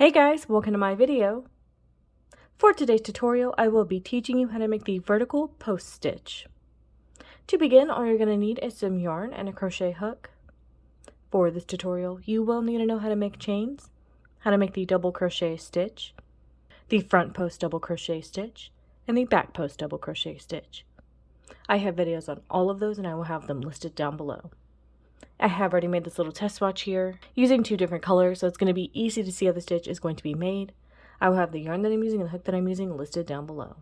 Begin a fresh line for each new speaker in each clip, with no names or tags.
Hey guys, welcome to my video. For today's tutorial, I will be teaching you how to make the vertical post stitch. To begin, all you're going to need is some yarn and a crochet hook. For this tutorial, you will need to know how to make chains, how to make the double crochet stitch, the front post double crochet stitch, and the back post double crochet stitch. I have videos on all of those and I will have them listed down below. I have already made this little test swatch here using two different colors, so it's going to be easy to see how the stitch is going to be made. I will have the yarn that I'm using and the hook that I'm using listed down below.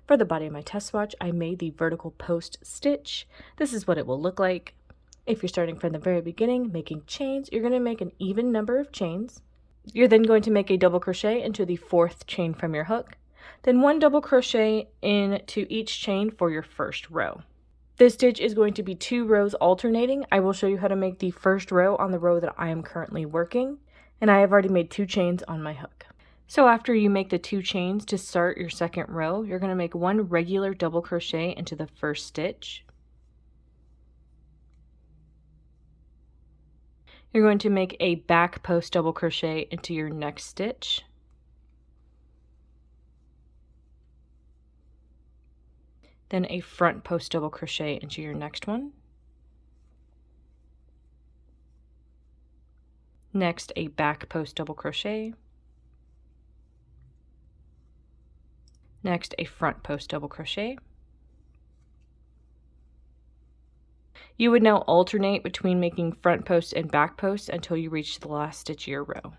For the body of my test swatch, I made the vertical post stitch. This is what it will look like. If you're starting from the very beginning, making chains, you're going to make an even number of chains. You're then going to make a double crochet into the fourth chain from your hook, then one double crochet into each chain for your first row. This stitch is going to be 2 rows alternating. I will show you how to make the first row on the row that I am currently working, and I have already made 2 chains on my hook. So after you make the 2 chains to start your second row, you're going to make 1 regular double crochet into the first stitch. You're going to make a back post double crochet into your next stitch. Then a front post double crochet into your next one. Next, a back post double crochet. Next, a front post double crochet. You would now alternate between making front posts and back posts until you reach the last stitch of your row.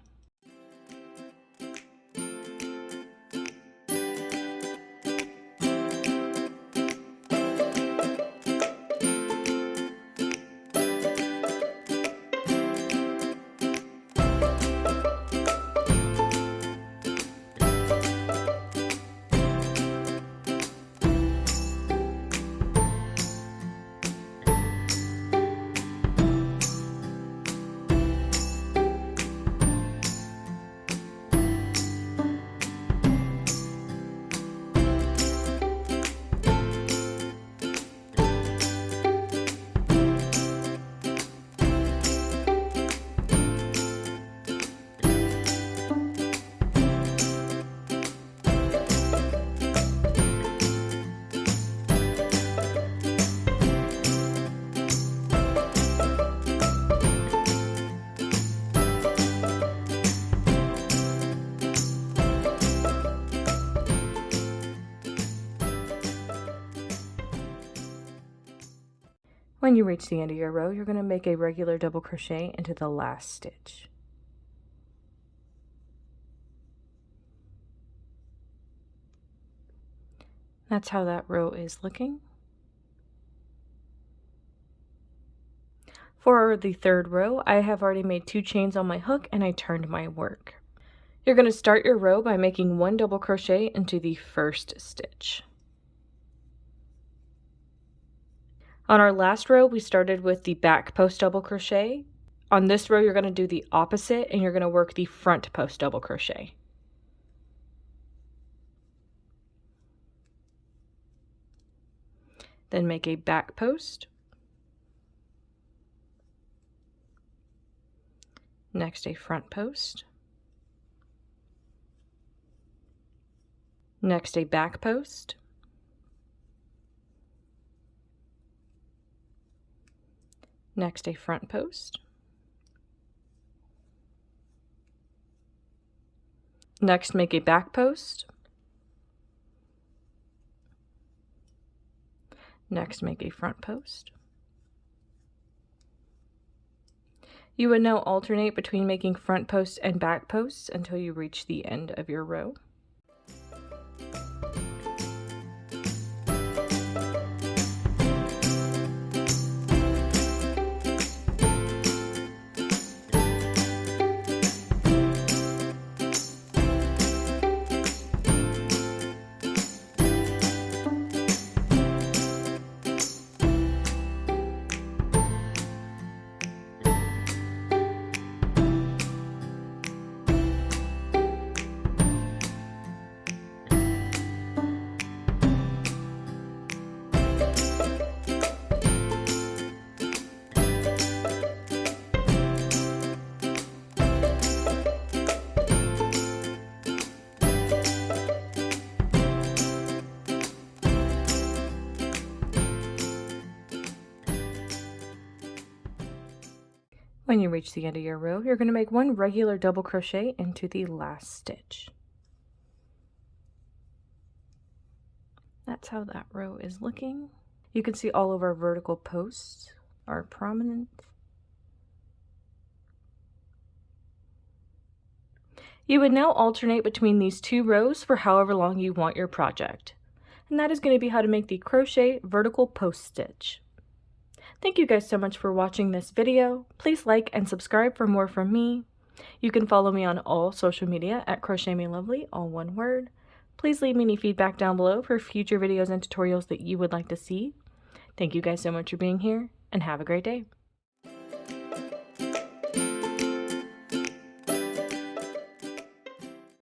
When you reach the end of your row, you're going to make a regular double crochet into the last stitch. That's how that row is looking. For the third row, I have already made 2 chains on my hook and I turned my work. You're going to start your row by making 1 double crochet into the first stitch. On our last row, we started with the back post double crochet. On this row, you're going to do the opposite and you're going to work the front post double crochet. Then make a back post. Next, a front post. Next, a back post. Next, a front post. Next, make a back post. Next, make a front post. You would now alternate between making front posts and back posts until you reach the end of your row. When you reach the end of your row, you're going to make one regular double crochet into the last stitch. That's how that row is looking. You can see all of our vertical posts are prominent. You would now alternate between these two rows for however long you want your project. And that is going to be how to make the crochet vertical post stitch. Thank you guys so much for watching this video. Please like and subscribe for more from me. You can follow me on all social media at crochetmelovely, all one word. Please leave me any feedback down below for future videos and tutorials that you would like to see. Thank you guys so much for being here, and have a great day.